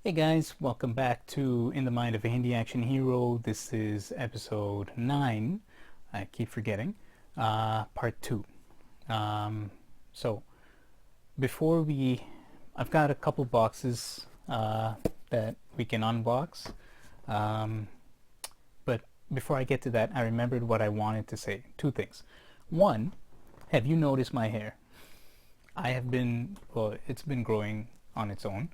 Hey guys, welcome back to In the Mind of a Hindiactionhero. This is episode 9. I keep forgetting. Part 2. Um, so, before we. I've got a couple boxes that we can unbox. Um, but before I get to that, I remembered what I wanted to say. Two things. One, have you noticed my hair? It's been growing on its own.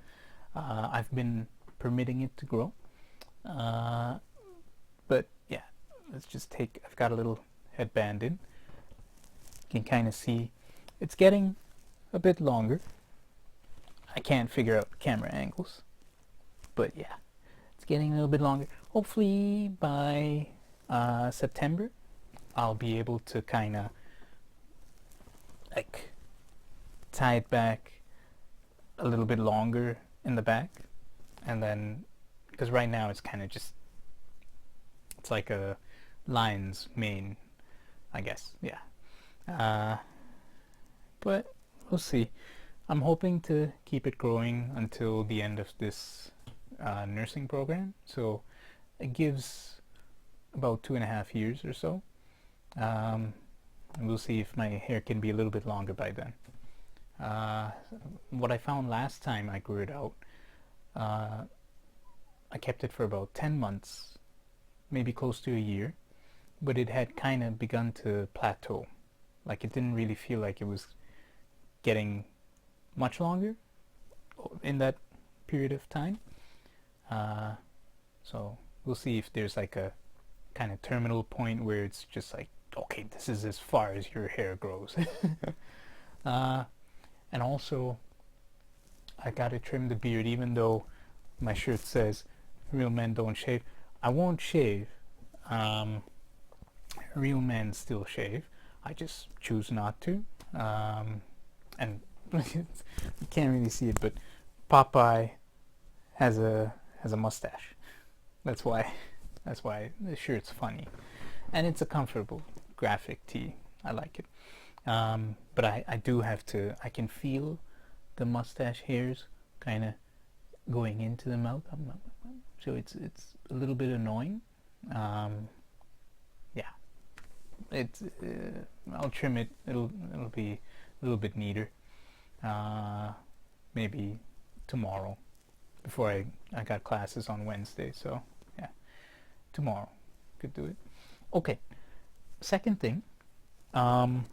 I've been permitting it to grow. Uh, but yeah, let's just take, I've got a little headband in. You can kind of see it's getting a bit longer. I can't figure out camera angles, but yeah, it's getting a little bit longer. Hopefully by September, I'll be able to kind of like tie it back a little bit longer in the back, and then because right now it's kind of just it's like a lion's mane, I guess. Yeah, uh, but we'll see. I'm hoping to keep it growing until the end of this nursing program, so it gives about 2.5 years or so. Um, and we'll see if my hair can be a little bit longer by then. Uh, what I found last time I grew it out, uh, I kept it for about 10 months, maybe close to a year, but it had kind of begun to plateau. Like it didn't really feel like it was getting much longer in that period of time. Uh, so we'll see if there's like a kind of terminal point where it's just like, okay, this is as far as your hair grows. uh, and also, I gotta trim the beard, even though my shirt says real men don't shave. I won't shave. Um, Real men still shave. I just choose not to. And you can't really see it, but Popeye has a mustache. That's why the shirt's funny, and it's a comfortable graphic tee. I like it. But I do have to. I can feel the mustache hairs kind of going into the mouth. So it's a little bit annoying. Yeah, it's I'll trim it. It'll be a little bit neater. Uh, Maybe tomorrow. Before I got classes on Wednesday, so yeah, tomorrow could do it. Okay. Second thing, um,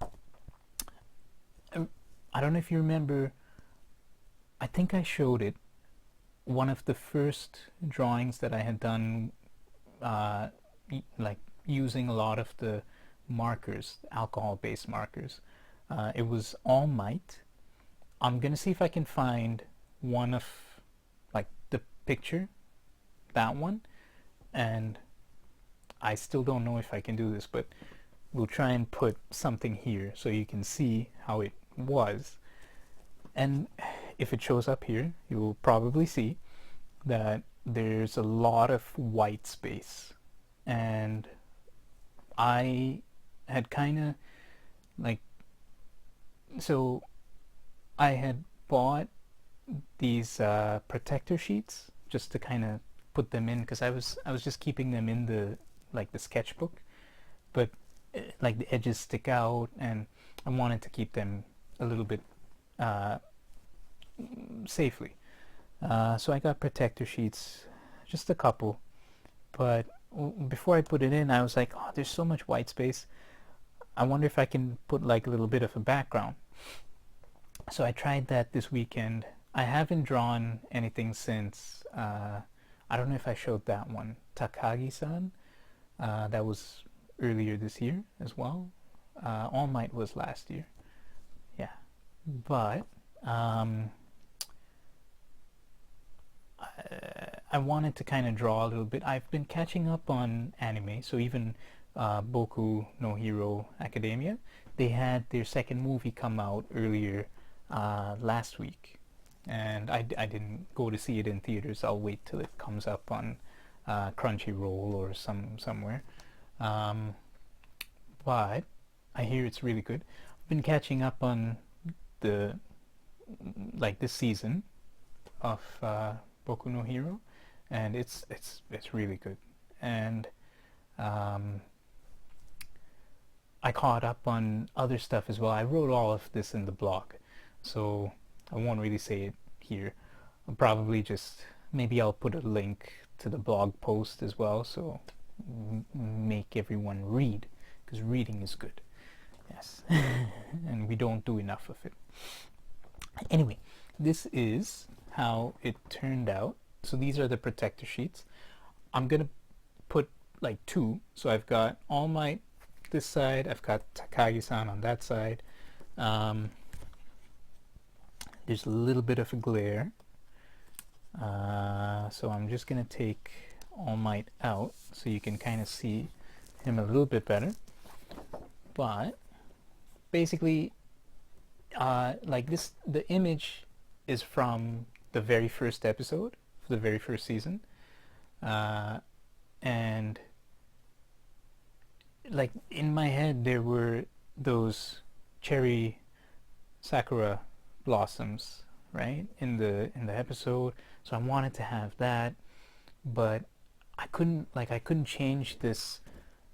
I don't know if you remember. I think I showed it. One of the first drawings that I had done, uh, like using a lot of the markers, alcohol-based markers. It was All Might. I'm gonna see if I can find one of like the picture, that one, and I still don't know if I can do this, but we'll try and put something here so you can see how it was. And if it shows up here, you will probably see that there's a lot of white space. And I had kind of like, so I had bought these protector sheets just to kind of put them in because I was just keeping them in the like the sketchbook, but like the edges stick out, and I wanted to keep them a little bit uh, safely. So I got protector sheets, just a couple, but before I put it in, I was like, oh, there's so much white space. I wonder if I can put like a little bit of a background. So I tried that this weekend. I haven't drawn anything since. I don't know if I showed that one, Takagi-san. That was earlier this year as well. All Might was last year. Yeah, but I wanted to kind of draw a little bit. I've been catching up on anime, so even Boku no Hero Academia, they had their second movie come out earlier last week, and I didn't go to see it in theaters. I'll wait till it comes up on Crunchyroll or somewhere. Um, but I hear it's really good. I've been catching up on the like this season of Boku no Hero, and it's really good. And um, I caught up on other stuff as well. I wrote all of this in the blog, so I won't really say it here. I'll probably just, maybe I'll put a link to the blog post as well, so make everyone read, because reading is good. Yes. And we don't do enough of it. Anyway, this is how it turned out. So these are the protector sheets. I'm gonna put like two. So I've got All Might this side, I've got Takagi-san on that side. There's a little bit of a glare. So I'm just gonna take All Might out so you can kind of see him a little bit better. But basically, like this, the image is from the very first episode, the very first season, and like in my head there were those cherry sakura blossoms, right, in the episode. So I wanted to have that, but I couldn't change this,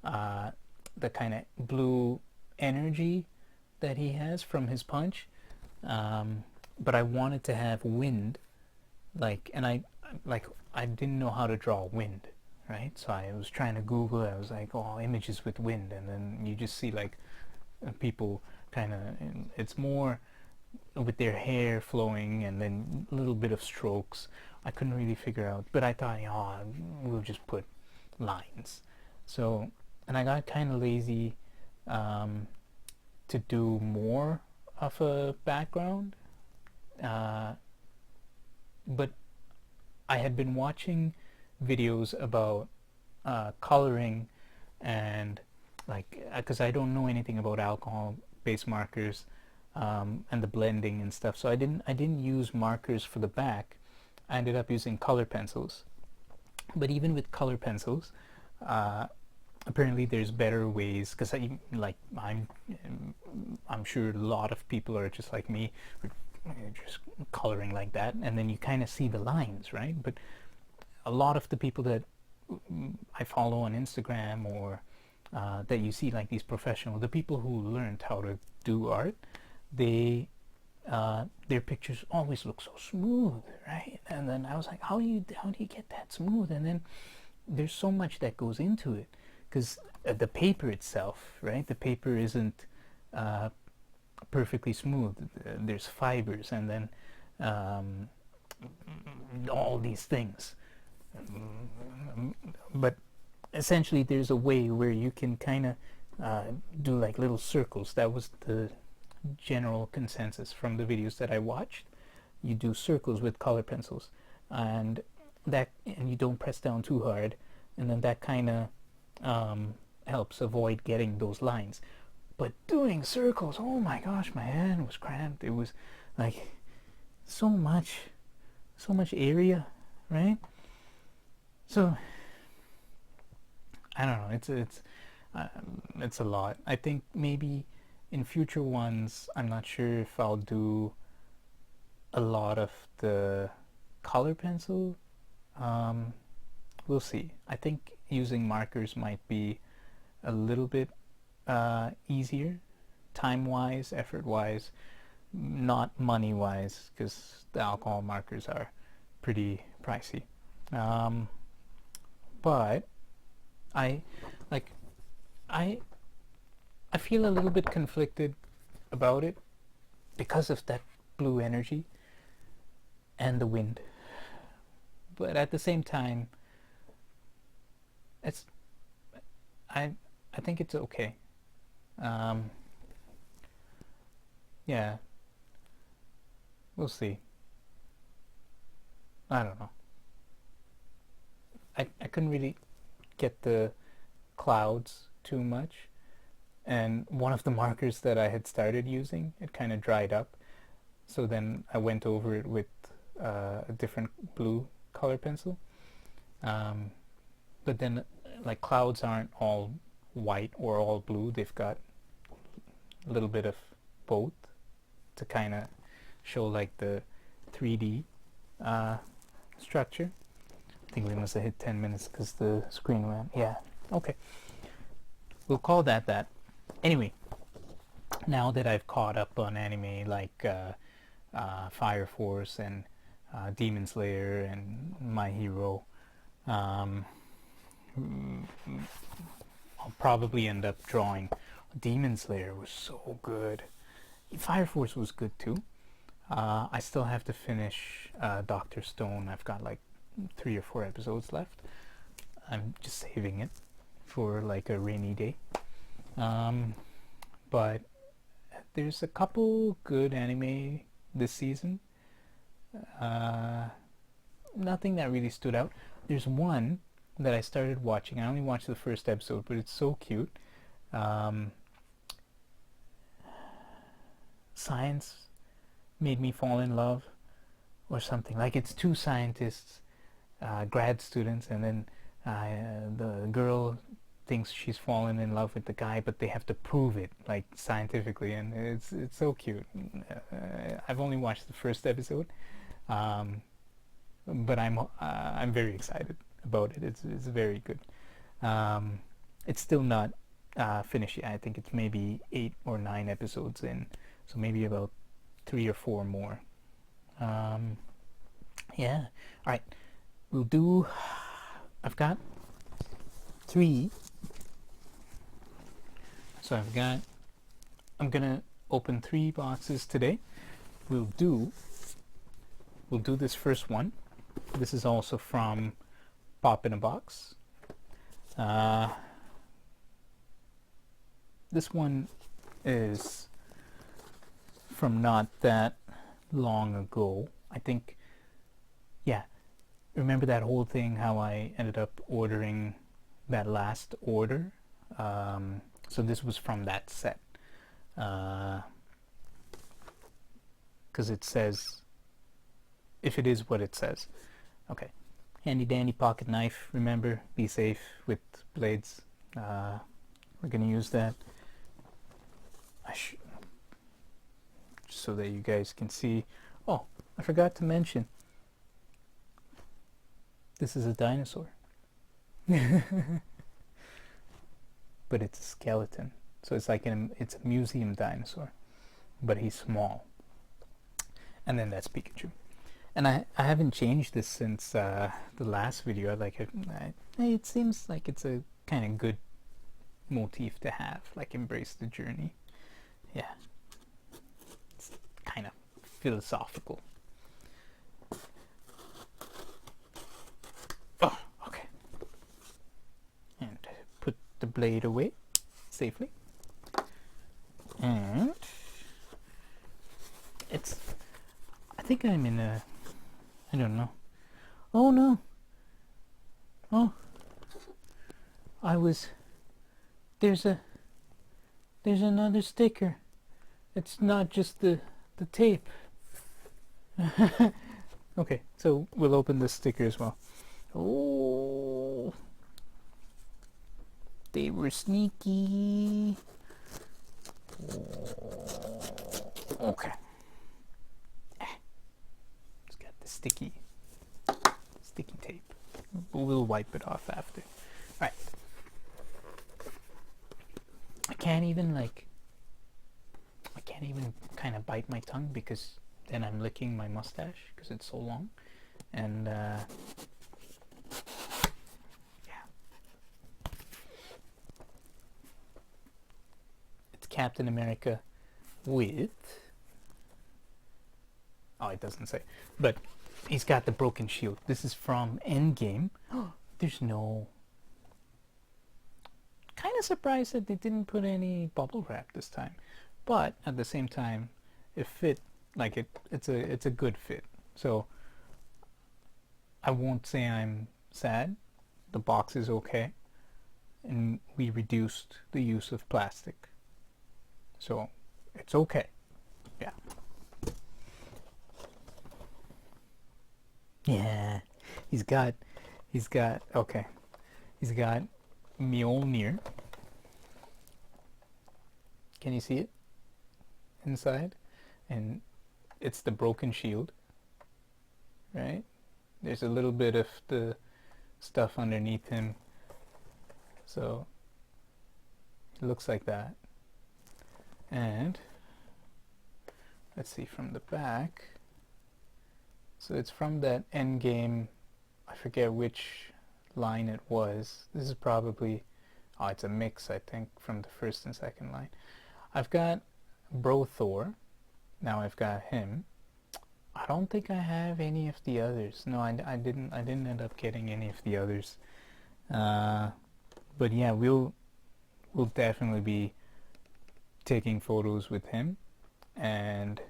the kind of blue energy that he has from his punch, but I wanted to have wind, and I didn't know how to draw wind, right? So I was trying to Google it. I was like, oh, images with wind, and then you just see like people kind of, it's more with their hair flowing and then a little bit of strokes. I couldn't really figure out, but I thought, oh, we'll just put lines. So, and I got kind of lazy to do more of a background, but I had been watching videos about coloring, and because I don't know anything about alcohol-based markers, and the blending and stuff, so I didn't use markers for the back. I ended up using color pencils. But even with color pencils, apparently there's better ways, because I'm sure a lot of people are just like me, just coloring like that, and then you kind of see the lines, right? But a lot of the people that I follow on Instagram, or that you see, like these professional, the people who learned how to do art, their pictures always look so smooth, right? And then I was like, how do you get that smooth? And then there's so much that goes into it, because the paper itself, right? The paper isn't perfectly smooth. There's fibers, and then all these things. But essentially, there's a way where you can kind of do like little circles. That was the general consensus from the videos that I watched. You do circles with color pencils, and you don't press down too hard, and then that kind of helps avoid getting those lines. But doing circles, oh my gosh, my hand was cramped. It was like so much area, right? So I don't know. It's a lot. I think maybe in future ones, I'm not sure if I'll do a lot of the color pencil. We'll see. I think using markers might be a little bit easier, time-wise, effort-wise, not money-wise, because the alcohol markers are pretty pricey. But I feel a little bit conflicted about it because of that blue energy and the wind. But at the same time, I think it's okay. Yeah, we'll see. I don't know. I couldn't really get the clouds too much, and one of the markers that I had started using, it kind of dried up, so then I went over it with a different blue color pencil, but then like clouds aren't all white or all blue. They've got a little bit of both to kind of show like the 3D structure. I think we must have hit 10 minutes because the screen went. Yeah, okay. We'll call that that. Anyway, now that I've caught up on anime like Fire Force and Demon Slayer and My Hero, I'll probably end up drawing. Demon Slayer was so good. Fire Force was good too. I still have to finish Dr. Stone. I've got like 3 or 4 episodes left. I'm just saving it for like a rainy day. But there's a couple good anime this season. Nothing that really stood out. There's one that I started watching. I only watched the first episode, but it's so cute. Science made me fall in love, or something. Like it's 2 scientists, grad students, and then the girl thinks she's fallen in love with the guy, but they have to prove it, like scientifically, and it's so cute. I've only watched the first episode, but I'm very excited about it. It's very good. It's still not finished yet. I think it's maybe 8 or 9 episodes in, so maybe about 3 or 4 more. Yeah. All right. We'll do. I've got 3. So I'm gonna open 3 boxes today. We'll do this first one. This is also from Pop in a Box. This one is from not that long ago. I think, yeah. Remember that whole thing, how I ended up ordering that last order? So this was from that set. Because it says, if it is what it says. Okay. Handy dandy pocket knife. Remember, be safe with blades. We're going to use that. So that you guys can see. Oh, I forgot to mention. This is a dinosaur. But it's a skeleton. So it's like it's a museum dinosaur. But he's small. And then that's Pikachu. And I haven't changed this since the last video. It seems like it's a kind of good motif to have. Like, embrace the journey. Yeah. It's kind of philosophical. Oh, okay. And put the blade away safely. And I think I'm in a, I don't know. Oh no. Oh. There's another sticker. It's not just the tape. Okay, so we'll open this sticker as well. Oh, they were sneaky. Oh. Okay. It's got the sticky tape. We'll wipe it off after. All right. I can't even kind of bite my tongue because then I'm licking my mustache because it's so long. And yeah. It's Captain America with, oh, it doesn't say, but he's got the broken shield. This is from Endgame. There's no, kind of surprised that they didn't put any bubble wrap this time, but at the same time it fit, like it's a good fit, so I won't say I'm sad. The box is okay, and we reduced the use of plastic, so it's okay. Yeah. Yeah. He's got okay. He's got Mjolnir. Can you see it inside? And it's the broken shield, right? There's a little bit of the stuff underneath him, so it looks like that. And let's see from the back. So it's from that end game, I forget which line it was. This is probably, oh, it's a mix, I think, from the first and second line. I've got Bro Thor. Now I've got him. I don't think I have any of the others. No, I didn't end up getting any of the others. But yeah, we'll definitely be taking photos with him, and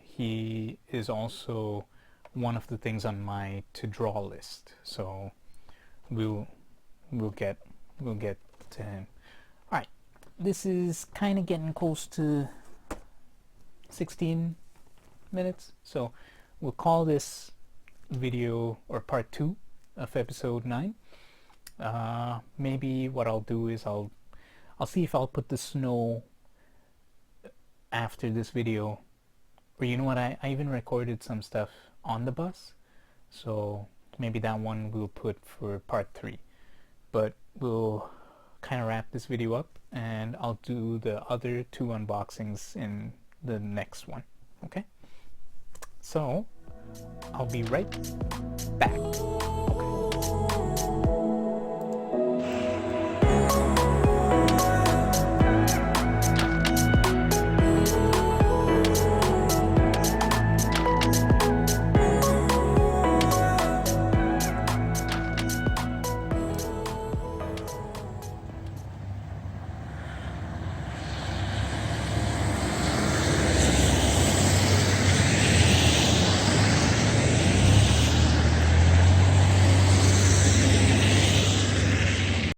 he is also one of the things on my to draw list. So we'll get to him. All right, this is kind of getting close to 16 minutes, so we'll call this video, or part 2 of episode 9. Maybe what I'll do is I'll see if I'll put the snow after this video, or you know what, I even recorded some stuff on the bus, so maybe that one we'll put for part 3. But we'll kind of wrap this video up, and I'll do the other 2 unboxings in the next one. Okay, so I'll be right back. Okay.